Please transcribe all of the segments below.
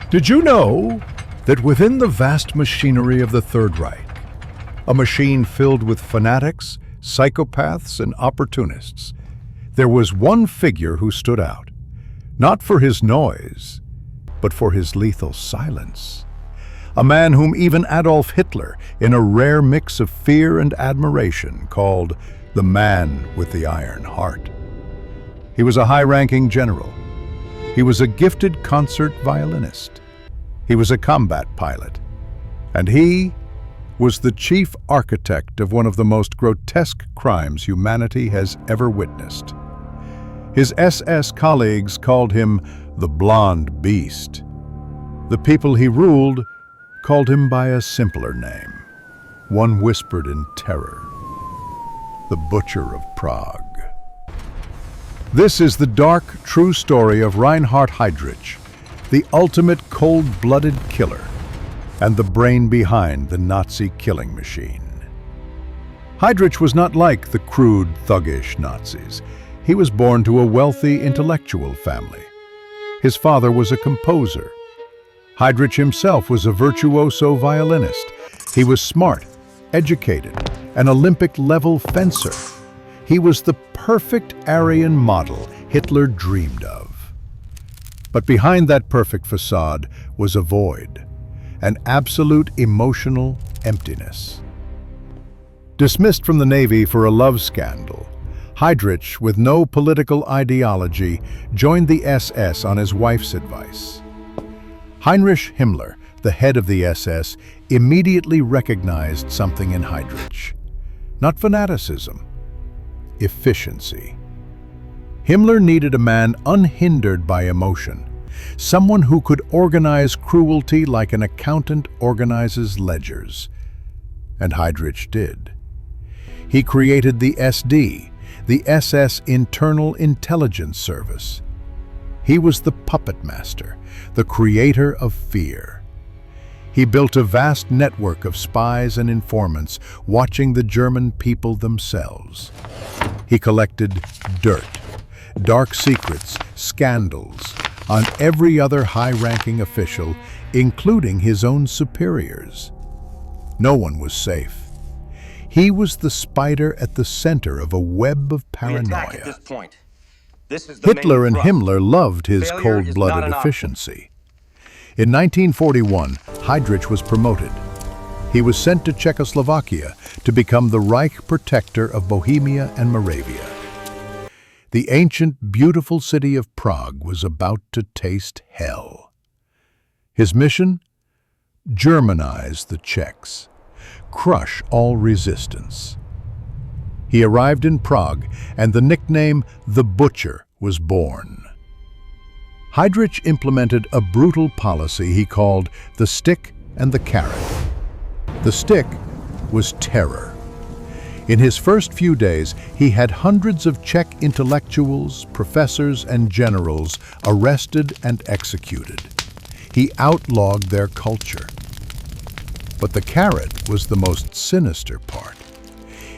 Did you know that within the vast machinery of the Third Reich, a machine filled with fanatics, psychopaths, and opportunists, there was one figure who stood out, not for his noise, but for his lethal silence. A man whom even Adolf Hitler, in a rare mix of fear and admiration, called the man with the iron heart. He was a high-ranking general. He was a gifted concert violinist. He was a combat pilot. And he was the chief architect of one of the most grotesque crimes humanity has ever witnessed. His SS colleagues called him the Blonde Beast. The people he ruled called him by a simpler name, one whispered in terror: the Butcher of Prague. This is the dark, true story of Reinhard Heydrich, the ultimate cold-blooded killer and the brain behind the Nazi killing machine. Heydrich was not like the crude, thuggish Nazis. He was born to a wealthy, intellectual family. His father was a composer. Heydrich himself was a virtuoso violinist. He was smart, educated, an Olympic-level fencer. He was the perfect Aryan model Hitler dreamed of. But behind that perfect facade was a void, an absolute emotional emptiness. Dismissed from the Navy for a love scandal, Heydrich, with no political ideology, joined the SS on his wife's advice. Heinrich Himmler, the head of the SS, immediately recognized something in Heydrich. Not fanaticism, efficiency. Himmler needed a man unhindered by emotion, someone who could organize cruelty like an accountant organizes ledgers. And Heydrich did. He created the SD, the SS Internal Intelligence Service. He was the puppet master, the creator of fear. He built a vast network of spies and informants watching the German people themselves. He collected dirt, dark secrets, scandals on every other high-ranking official, including his own superiors. No one was safe. He was the spider at the center of a web of paranoia. Hitler and Himmler loved his cold-blooded efficiency. In 1941, Heydrich was promoted. He was sent to Czechoslovakia to become the Reich protector of Bohemia and Moravia. The ancient, beautiful city of Prague was about to taste hell. His mission? Germanize the Czechs, crush all resistance. He arrived in Prague, and the nickname the Butcher was born. Heydrich implemented a brutal policy he called the stick and the carrot. The stick was terror. In his first few days, he had hundreds of Czech intellectuals, professors, and generals arrested and executed. He outlawed their culture. But the carrot was the most sinister part.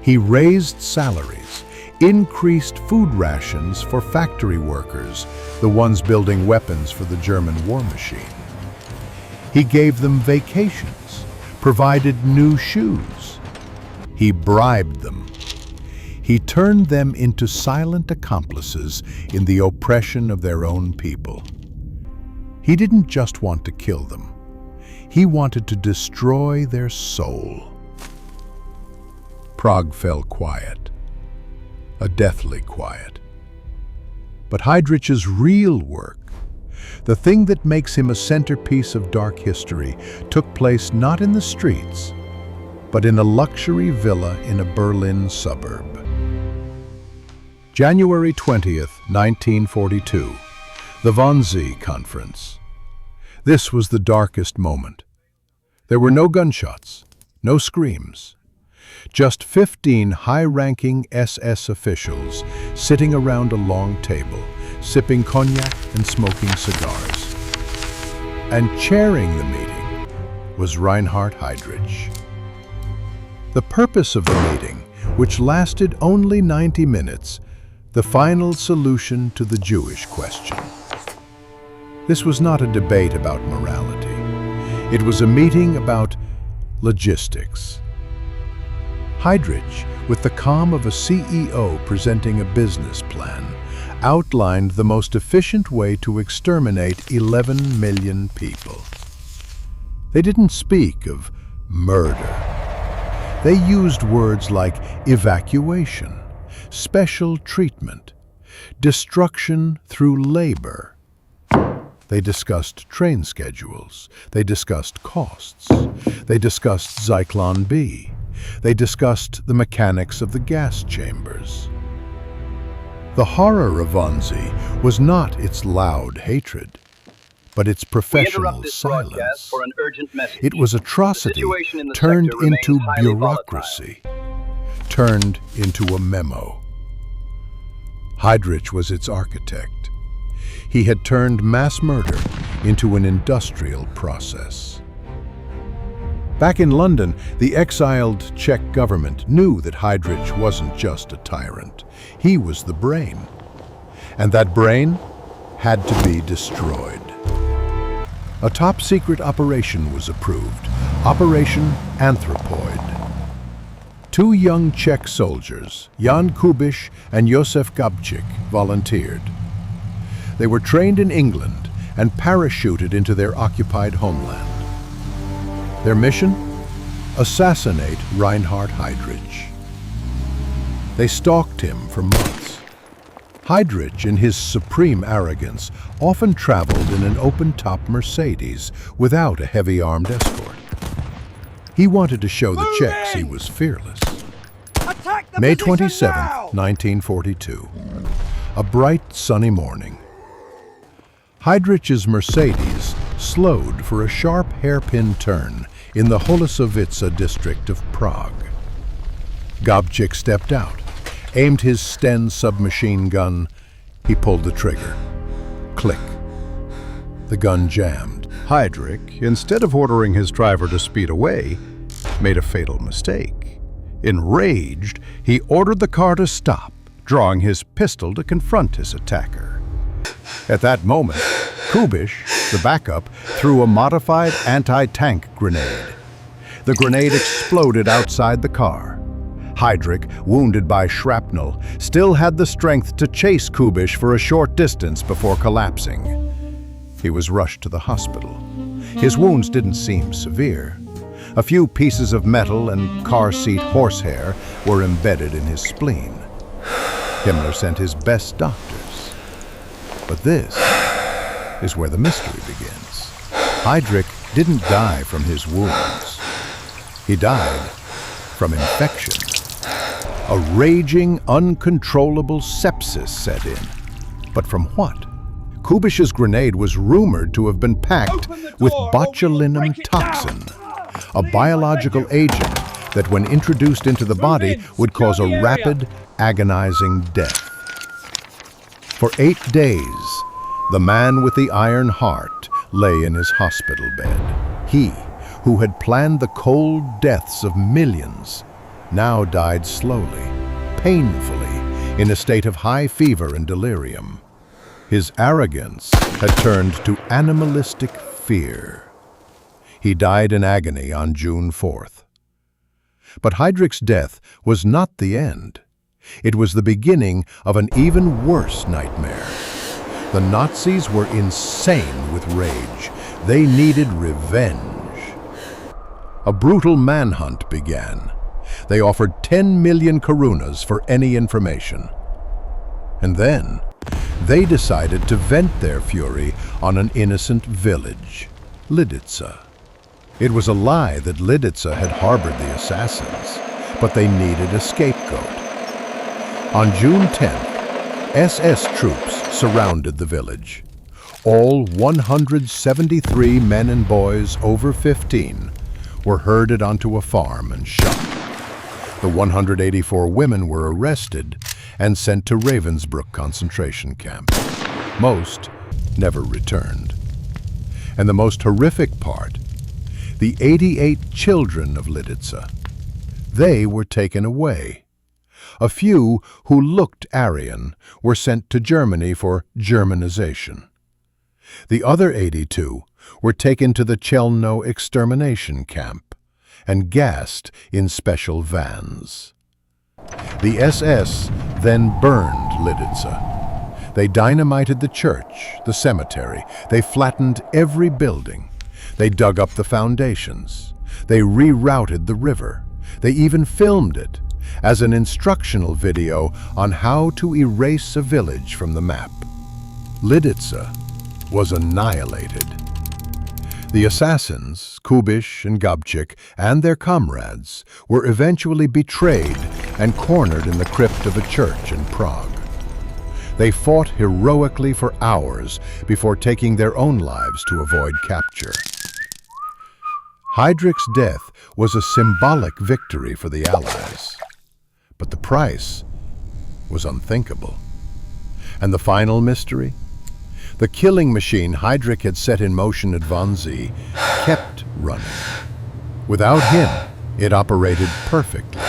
He raised salaries, increased food rations for factory workers, the ones building weapons for the German war machine. He gave them vacations, provided new shoes. He bribed them. He turned them into silent accomplices in the oppression of their own people. He didn't just want to kill them. He wanted to destroy their soul. Prague fell quiet, a deathly quiet. But Heydrich's real work, the thing that makes him a centerpiece of dark history, took place not in the streets, but in a luxury villa in a Berlin suburb. January 20th, 1942, the Wannsee Conference. This was the darkest moment. There were no gunshots, no screams. Just 15 high-ranking SS officials sitting around a long table, sipping cognac and smoking cigars. And chairing the meeting was Reinhard Heydrich. The purpose of the meeting, which lasted only 90 minutes, the final solution to the Jewish question. This was not a debate about morality. It was a meeting about logistics. Heydrich, with the calm of a CEO presenting a business plan, outlined the most efficient way to exterminate 11 million people. They didn't speak of murder. They used words like evacuation, special treatment, destruction through labor. They discussed train schedules. They discussed costs. They discussed Zyklon B. They discussed the mechanics of the gas chambers. The horror of Wannsee was not its loud hatred, but its professional silence. It was atrocity turned into bureaucracy, turned into a memo. Heydrich was its architect. He had turned mass murder into an industrial process. Back in London, the exiled Czech government knew that Heydrich wasn't just a tyrant. He was the brain. And that brain had to be destroyed. A top-secret operation was approved, Operation Anthropoid. Two young Czech soldiers, Jan Kubiš and Josef Gabčík, volunteered. They were trained in England and parachuted into their occupied homeland. Their mission? Assassinate Reinhard Heydrich. They stalked him for months. Heydrich, in his supreme arrogance, often traveled in an open-top Mercedes without a heavy-armed escort. He wanted to show the Czechs he was fearless. May 27, 1942. A bright, sunny morning. Heydrich's Mercedes slowed for a sharp hairpin turn in the Holešovice district of Prague. Gabčík stepped out, aimed his Sten submachine gun. He pulled the trigger. Click. The gun jammed. Heydrich, instead of ordering his driver to speed away, made a fatal mistake. Enraged, he ordered the car to stop, drawing his pistol to confront his attacker. At that moment, Kubiš, the backup, threw a modified anti-tank grenade. The grenade exploded outside the car. Heydrich, wounded by shrapnel, still had the strength to chase Kubiš for a short distance before collapsing. He was rushed to the hospital. His wounds didn't seem severe. A few pieces of metal and car seat horsehair were embedded in his spleen. Himmler sent his best doctors. But this is where the mystery begins. Heydrich didn't die from his wounds. He died from infection. A raging, uncontrollable sepsis set in. But from what? Kubiš's grenade was rumored to have been packed with botulinum toxin, a biological agent that when introduced into the body would cause a rapid, agonizing death. For 8 days, the man with the iron heart lay in his hospital bed. He, who had planned the cold deaths of millions, now died slowly, painfully, in a state of high fever and delirium. His arrogance had turned to animalistic fear. He died in agony on June 4th. But Heydrich's death was not the end. It was the beginning of an even worse nightmare. The Nazis were insane with rage. They needed revenge. A brutal manhunt began. They offered 10 million korunas for any information. And then, they decided to vent their fury on an innocent village, Lidice. It was a lie that Lidice had harbored the assassins, but they needed a scapegoat. On June 10th, SS troops surrounded the village. All 173 men and boys over 15 were herded onto a farm and shot. The 184 women were arrested and sent to Ravensbrück concentration camp. Most never returned. And the most horrific part, the 88 children of Lidice. They were taken away. A few who looked Aryan were sent to Germany for Germanization. The other 82 were taken to the Chelmno extermination camp and gassed in special vans. The SS then burned Lidice. They dynamited the church, the cemetery. They flattened every building. They dug up the foundations. They rerouted the river. They even filmed it as an instructional video on how to erase a village from the map. Lidice was annihilated. The assassins, Kubish and Gabčík, and their comrades were eventually betrayed and cornered in the crypt of a church in Prague. They fought heroically for hours before taking their own lives to avoid capture. Heydrich's death was a symbolic victory for the Allies, but the price was unthinkable. And the final mystery? The killing machine Heydrich had set in motion at Wannsee kept running. Without him, it operated perfectly.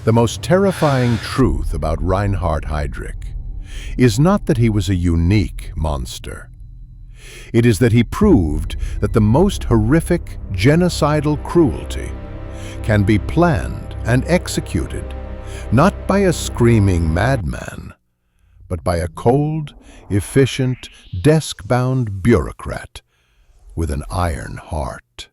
The most terrifying truth about Reinhard Heydrich is not that he was a unique monster. It is that he proved that the most horrific genocidal cruelty can be planned and executed not by a screaming madman, but by a cold, efficient, desk-bound bureaucrat with an iron heart.